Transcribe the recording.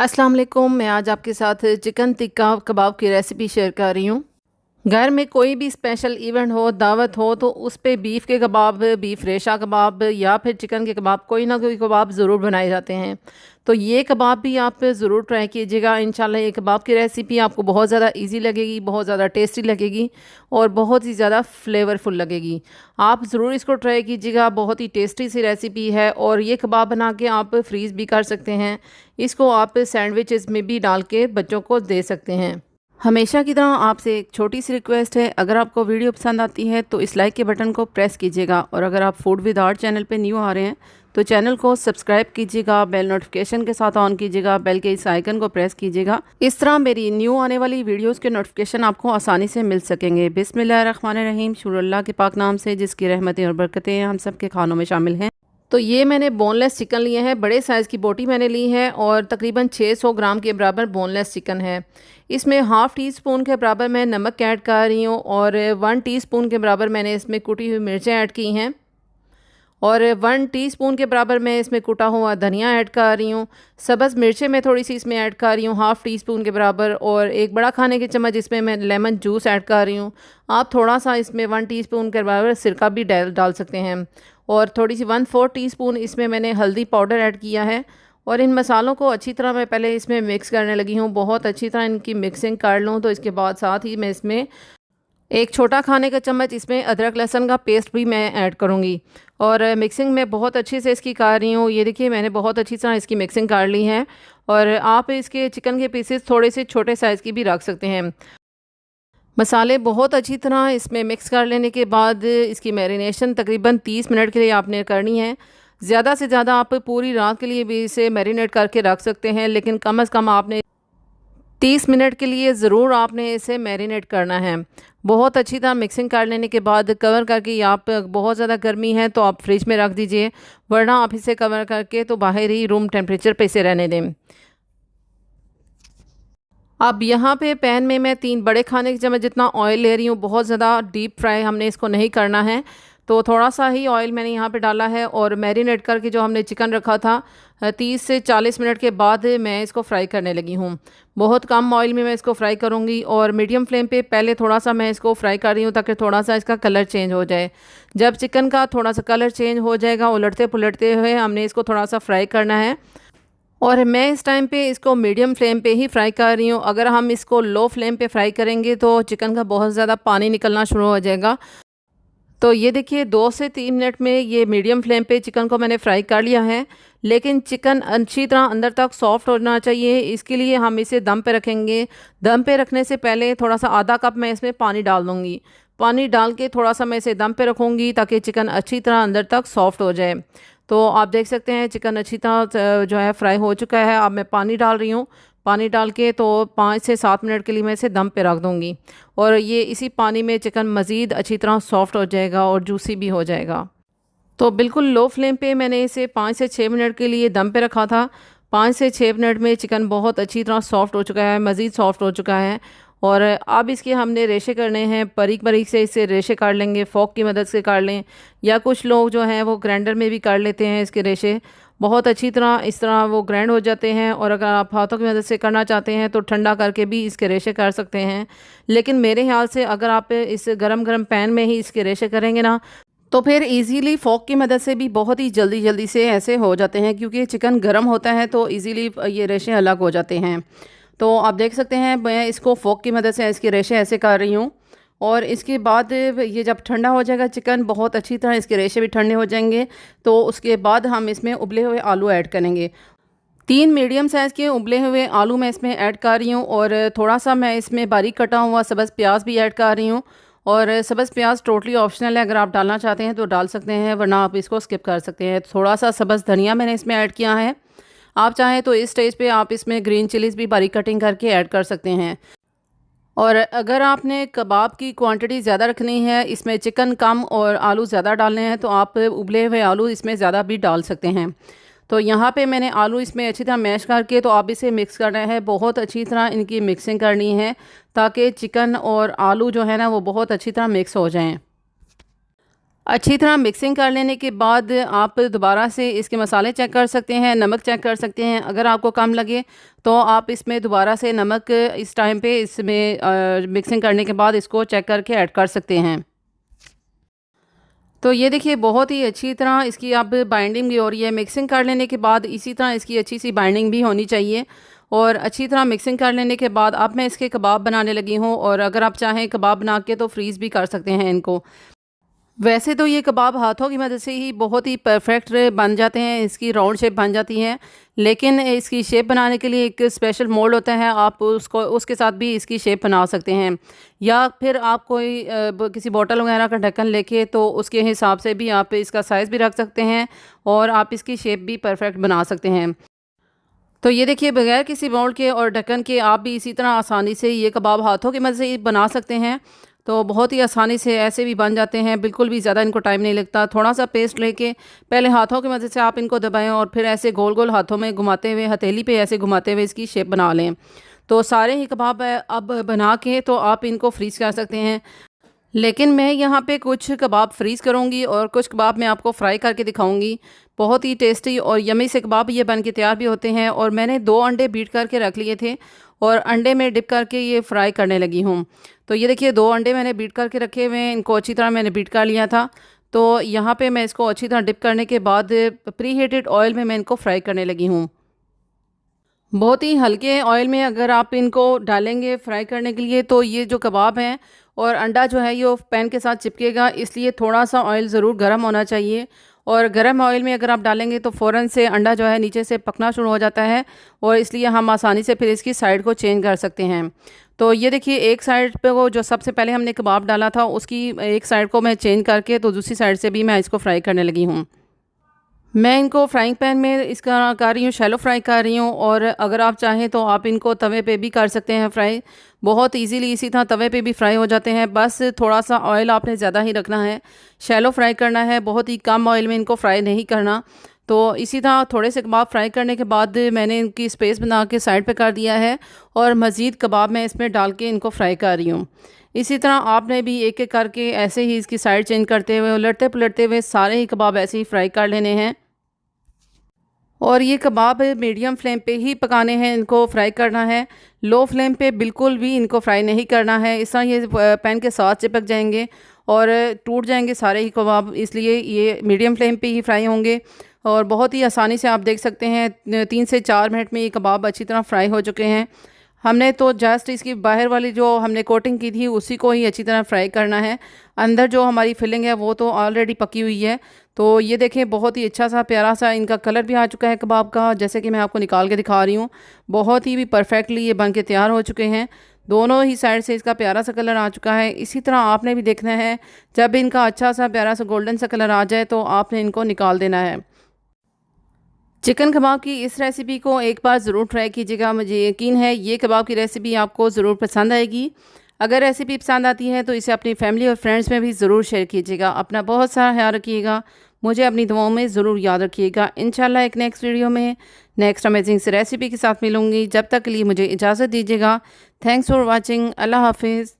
अस्सलाम वालेकुम। मैं आज आपके साथ चिकन टिक्का कबाब की रेसिपी शेयर कर रही हूँ। घर में कोई भी स्पेशल इवेंट हो, दावत हो, तो उस पे बीफ के कबाब, बीफ रेशा कबाब या फिर चिकन के कबाब, कोई ना कोई कबाब ज़रूर बनाए जाते हैं। तो ये कबाब भी आप ज़रूर ट्राई कीजिएगा। इंशाल्लाह ये कबाब की रेसिपी आपको बहुत ज़्यादा इजी लगेगी, बहुत ज़्यादा टेस्टी लगेगी और बहुत ही ज़्यादा फ्लेवरफुल लगेगी। आप ज़रूर इसको ट्राई कीजिएगा। बहुत ही टेस्टी सी रेसिपी है और ये कबाब बना के आप फ्रीज़ भी कर सकते हैं। इसको आप सैंडविचेस में भी डाल के बच्चों को दे सकते हैं। हमेशा की तरह आपसे एक छोटी सी रिक्वेस्ट है, अगर आपको वीडियो पसंद आती है तो इस लाइक के बटन को प्रेस कीजिएगा और अगर आप फूड विद आर्ट चैनल पे न्यू आ रहे हैं तो चैनल को सब्सक्राइब कीजिएगा, बेल नोटिफिकेशन के साथ ऑन कीजिएगा, बेल के इस आइकन को प्रेस कीजिएगा। इस तरह मेरी न्यू आने वाली वीडियोस के नोटिफिकेशन आपको आसानी से मिल सकेंगे। बिस्मिल्लाहिर्रहमानिर्रहीम, शुरू अल्लाह के पाक नाम से जिसकी रहमतें और बरकतें हम सब के खानों में शामिल हैं। तो ये मैंने बोनलेस चिकन लिए हैं, बड़े साइज़ की बोटी मैंने ली है और तकरीबन 600 ग्राम के बराबर बोनलेस चिकन है। इसमें हाफ़ टी स्पून के बराबर मैं नमक ऐड कर रही हूँ और 1 टीस्पून के बराबर मैंने इसमें कुटी हुई मिर्चें ऐड की हैं और 1 टीस्पून के बराबर मैं इसमें कुटा हुआ धनिया ऐड कर रही हूँ। सब्ज़ मिर्चें मैं थोड़ी सी इसमें ऐड कर रही हूँ, हाफ़ टी स्पून के बराबर, और एक बड़ा खाने के चम्मच इसमें मैं लेमन जूस ऐड कर रही हूँ। आप थोड़ा सा इसमें 1 टीस्पून के बराबर सिरका भी डाल सकते हैं और थोड़ी सी 1/4 टीस्पून इसमें मैंने हल्दी पाउडर ऐड किया है। और इन मसालों को अच्छी तरह मैं पहले इसमें मिक्स करने लगी हूँ। बहुत अच्छी तरह इनकी मिक्सिंग कर लूँ तो इसके बाद साथ ही मैं इसमें एक छोटा खाने का चम्मच इसमें अदरक लहसुन का पेस्ट भी मैं ऐड करूँगी और मिक्सिंग मैं बहुत अच्छे से इसकी कर रही हूँ। ये देखिए मैंने बहुत अच्छी तरह इसकी मिक्सिंग कर ली है और आप इसके चिकन के पीसेस थोड़े से छोटे साइज़ की भी रख सकते हैं। मसाले बहुत अच्छी तरह इसमें मिक्स कर लेने के बाद इसकी मैरिनेशन तकरीबन 30 मिनट के लिए आपने करनी है। ज़्यादा से ज़्यादा आप पूरी रात के लिए भी इसे मैरिनेट करके रख सकते हैं, लेकिन कम से कम आपने 30 मिनट के लिए ज़रूर आपने इसे मैरिनेट करना है। बहुत अच्छी तरह मिक्सिंग कर लेने के बाद कवर करके, आप बहुत ज़्यादा गर्मी है तो आप फ्रिज में रख दीजिए, वरना आप इसे कवर करके तो बाहर ही रूम टेम्परेचर पे इसे रहने दें। अब यहाँ पे पैन में मैं 3 बड़े खाने के चम्मच जितना ऑयल ले रही हूँ। बहुत ज़्यादा डीप फ्राई हमने इसको नहीं करना है, तो थोड़ा सा ही ऑयल मैंने यहाँ पे डाला है और मैरिनेट करके जो हमने चिकन रखा था 30 से 40 मिनट के बाद मैं इसको फ्राई करने लगी हूँ। बहुत कम ऑयल में मैं इसको फ्राई करूँगी और मीडियम फ्लेम पे पहले थोड़ा सा मैं इसको फ्राई कर रही हूँ ताकि थोड़ा सा इसका कलर चेंज हो जाए। जब चिकन का थोड़ा सा कलर चेंज हो जाएगा, उलटते पुलटते हुए हमने इसको थोड़ा सा फ्राई करना है और मैं इस टाइम पे इसको मीडियम फ्लेम पे ही फ्राई कर रही हूँ। अगर हम इसको लो फ्लेम पे फ्राई करेंगे तो चिकन का बहुत ज़्यादा पानी निकलना शुरू हो जाएगा। तो ये देखिए 2 से 3 मिनट में ये मीडियम फ्लेम पे चिकन को मैंने फ्राई कर लिया है, लेकिन चिकन अच्छी तरह अंदर तक सॉफ्ट होना चाहिए। इसके लिए हम इसे दम पे रखेंगे। दम पे रखने से पहले थोड़ा सा आधा कप मैं इसमें पानी डाल दूँगी। पानी डाल के थोड़ा सा मैं इसे दम पे रखूँगी ताकि चिकन अच्छी तरह अंदर तक सॉफ्ट हो जाए। तो आप देख सकते हैं चिकन अच्छी तरह जो है फ्राई हो चुका है। अब मैं पानी डाल रही हूँ। पानी डाल के तो 5 से 7 मिनट के लिए मैं इसे दम पे रख दूँगी और ये इसी पानी में चिकन मज़ीद अच्छी तरह सॉफ्ट हो जाएगा और जूसी भी हो जाएगा। तो बिल्कुल लो फ्लेम पे मैंने इसे 5 से 6 मिनट के लिए दम पे रखा था। 5 से 6 मिनट में चिकन बहुत अच्छी तरह सॉफ्ट हो चुका है, मज़ीद सॉफ्ट हो चुका है और अब इसके हमने रेशे करने हैं। बारीक बारीक से इसे रेशे काट लेंगे, फ़ोक की मदद से काट लें या कुछ लोग जो हैं वो ग्राइंडर में भी काट लेते हैं इसके रेशे। बहुत अच्छी तरह इस तरह वो ग्राइंड हो जाते हैं और अगर आप हाथों की मदद से करना चाहते हैं तो ठंडा करके भी इसके रेशे कर सकते हैं। लेकिन मेरे ख्याल से अगर आप इस गरम गरम पैन में ही इसके रेशे करेंगे ना, तो फिर इजीली फ़ोक की मदद से भी बहुत ही जल्दी जल्दी से ऐसे हो जाते हैं, क्योंकि चिकन गर्म होता है तो इजीली ये रेशे अलग हो जाते हैं। तो आप देख सकते हैं मैं इसको फ़ोक की मदद से इसके रेशे ऐसे कर रही हूँ और इसके बाद ये जब ठंडा हो जाएगा चिकन, बहुत अच्छी तरह इसके रेशे भी ठंडे हो जाएंगे, तो उसके बाद हम इसमें उबले हुए आलू ऐड करेंगे। 3 मीडियम साइज़ के उबले हुए आलू मैं इसमें ऐड कर रही हूँ और थोड़ा सा मैं इसमें बारीक कटा हुआ सब्ज़ प्याज भी ऐड कर रही हूँ। और सब्ज़ प्याज टोटली ऑप्शनल है, अगर आप डालना चाहते हैं तो डाल सकते हैं, वरना आप इसको स्किप कर सकते हैं। थोड़ा सा सब्ज़ धनिया मैंने इसमें ऐड किया है। आप चाहें तो इस स्टेज पे आप इसमें ग्रीन चिलीज़ भी बारीक कटिंग करके ऐड कर सकते हैं। और अगर आपने कबाब की क्वांटिटी ज़्यादा रखनी है, इसमें चिकन कम और आलू ज़्यादा डालने हैं, तो आप उबले हुए आलू इसमें ज़्यादा भी डाल सकते हैं। तो यहाँ पे मैंने आलू इसमें अच्छी तरह मैश करके तो आप इसे मिक्स करना है। बहुत अच्छी तरह इनकी मिक्सिंग करनी है ताकि चिकन और आलू जो है ना वो बहुत अच्छी तरह मिक्स हो जाएं। अच्छी तरह मिक्सिंग कर लेने के बाद आप दोबारा से इसके मसाले चेक कर सकते हैं, नमक चेक कर सकते हैं। अगर आपको कम लगे तो आप इसमें दोबारा से नमक इस टाइम पे इसमें मिक्सिंग करने के बाद इसको चेक करके ऐड कर सकते हैं। तो ये देखिए बहुत ही अच्छी तरह इसकी अब बाइंडिंग भी हो रही है। मिक्सिंग कर लेने के बाद इसी तरह इसकी अच्छी सी बाइंडिंग भी होनी चाहिए। और अच्छी तरह मिक्सिंग कर लेने के बाद अब मैं इसके कबाब बनाने लगी हूँ। और अगर आप चाहें कबाब बना के तो फ्रीज़ भी कर सकते हैं इनको। वैसे तो ये कबाब हाथों की मदद से ही बहुत ही परफेक्ट बन जाते हैं, इसकी राउंड शेप बन जाती है। लेकिन इसकी शेप बनाने के लिए एक स्पेशल मोल्ड होता है, आप उसको उसके साथ भी इसकी शेप बना सकते हैं। या फिर आप कोई किसी बॉटल वगैरह का ढक्कन लेके तो उसके हिसाब से भी आप इसका साइज़ भी रख सकते हैं और आप इसकी शेप भी परफेक्ट बना सकते हैं। तो ये देखिए बगैर किसी मोल्ड के और ढक्कन के आप भी इसी तरह आसानी से ये कबाब हाथों की मदद से ही बना सकते हैं। तो बहुत ही आसानी से ऐसे भी बन जाते हैं, बिल्कुल भी ज़्यादा इनको टाइम नहीं लगता। थोड़ा सा पेस्ट लेके पहले हाथों की मदद से आप इनको दबाएं और फिर ऐसे गोल गोल हाथों में घुमाते हुए, हथेली पे ऐसे घुमाते हुए इसकी शेप बना लें। तो सारे ही कबाब अब बना के तो आप इनको फ्रीज़ कर सकते हैं। लेकिन मैं यहाँ पे कुछ कबाब फ्रीज़ करूँगी और कुछ कबाब मैं आपको फ्राई करके दिखाऊँगी। बहुत ही टेस्टी और यमी से कबाब ये बन के तैयार भी होते हैं। और मैंने 2 अंडे बीट करके रख लिए थे और अंडे में डिप करके ये फ्राई करने लगी हूँ। तो ये देखिए 2 अंडे मैंने बीट करके रखे हुए हैं, इनको अच्छी तरह मैंने बीट कर लिया था। तो यहाँ पे मैं इसको अच्छी तरह डिप करने के बाद प्री हीटेड ऑयल में मैं इनको फ्राई करने लगी हूँ। बहुत ही हल्के ऑयल में अगर आप इनको डालेंगे फ्राई करने के लिए तो ये जो कबाब हैं और अंडा जो है ये पैन के साथ चिपकेगा, इसलिए थोड़ा सा ऑयल ज़रूर गर्म होना चाहिए। और गर्म ऑयल में अगर आप डालेंगे तो फ़ौरन से अंडा जो है नीचे से पकना शुरू हो जाता है और इसलिए हम आसानी से फिर इसकी साइड को चेंज कर सकते हैं। तो ये देखिए एक साइड पे वो जो सबसे पहले हमने कबाब डाला था उसकी एक साइड को मैं चेंज करके तो दूसरी साइड से भी मैं इसको फ्राई करने लगी हूँ। मैं इनको फ्राइंग पैन में इसका कर रही हूँ, शैलो फ्राई कर रही हूँ। और अगर आप चाहें तो आप इनको तवे पे भी कर सकते हैं फ्राई। बहुत इजीली इसी तरह तवे पे भी फ्राई हो जाते हैं, बस थोड़ा सा ऑयल आपने ज़्यादा ही रखना है, शैलो फ्राई करना है, बहुत ही कम ऑयल में इनको फ्राई नहीं करना। तो इसी तरह थोड़े से कबाब फ्राई करने के बाद मैंने इनकी स्पेस बना के साइड पे कर दिया है और मज़ीद कबाब मैं इसमें डाल के इनको फ्राई कर रही हूँ। इसी तरह आपने भी एक एक करके ऐसे ही इसकी साइड चेंज करते हुए उलटते पुलटते हुए सारे ही कबाब ऐसे ही फ्राई कर लेने हैं। और ये कबाब मीडियम फ्लेम पे ही पकाने हैं, इनको फ्राई करना है। लो फ्लेम पे बिल्कुल भी इनको फ्राई नहीं करना है, इस तरह ये पैन के साथ चिपक जाएंगे और टूट जाएंगे सारे ही कबाब, इसलिए ये मीडियम फ्लेम पे ही फ्राई होंगे। और बहुत ही आसानी से आप देख सकते हैं 3 से 4 मिनट में ये कबाब अच्छी तरह फ्राई हो चुके हैं। हमने तो जस्ट इसकी बाहर वाली जो हमने कोटिंग की थी उसी को ही अच्छी तरह फ्राई करना है, अंदर जो हमारी फिलिंग है वो तो ऑलरेडी पकी हुई है। तो ये देखें बहुत ही अच्छा सा प्यारा सा इनका कलर भी आ चुका है कबाब का, जैसे कि मैं आपको निकाल के दिखा रही हूँ। बहुत ही भी परफेक्टली ये बन के तैयार हो चुके हैं, दोनों ही साइड से इसका प्यारा सा कलर आ चुका है। इसी तरह आपने भी देखना है, जब इनका अच्छा सा प्यारा सा गोल्डन सा कलर आ जाए तो आपने इनको निकाल देना है। चिकन कबाब की इस रेसिपी को एक बार ज़रूर ट्राई कीजिएगा, मुझे यकीन है ये कबाब की रेसिपी आपको ज़रूर पसंद आएगी। अगर रेसिपी पसंद आती है तो इसे अपनी फैमिली और फ्रेंड्स में भी ज़रूर शेयर कीजिएगा। अपना बहुत सारा ख्याल रखिएगा, मुझे अपनी दुआओं में ज़रूर याद रखिएगा। इंशाल्लाह एक नेक्स्ट वीडियो में नेक्स्ट अमेजिंग से रेसिपी के साथ मिलूँगी। जब तक के लिए मुझे इजाज़त दीजिएगा। Thanks for watching. अल्लाह हाफिज़।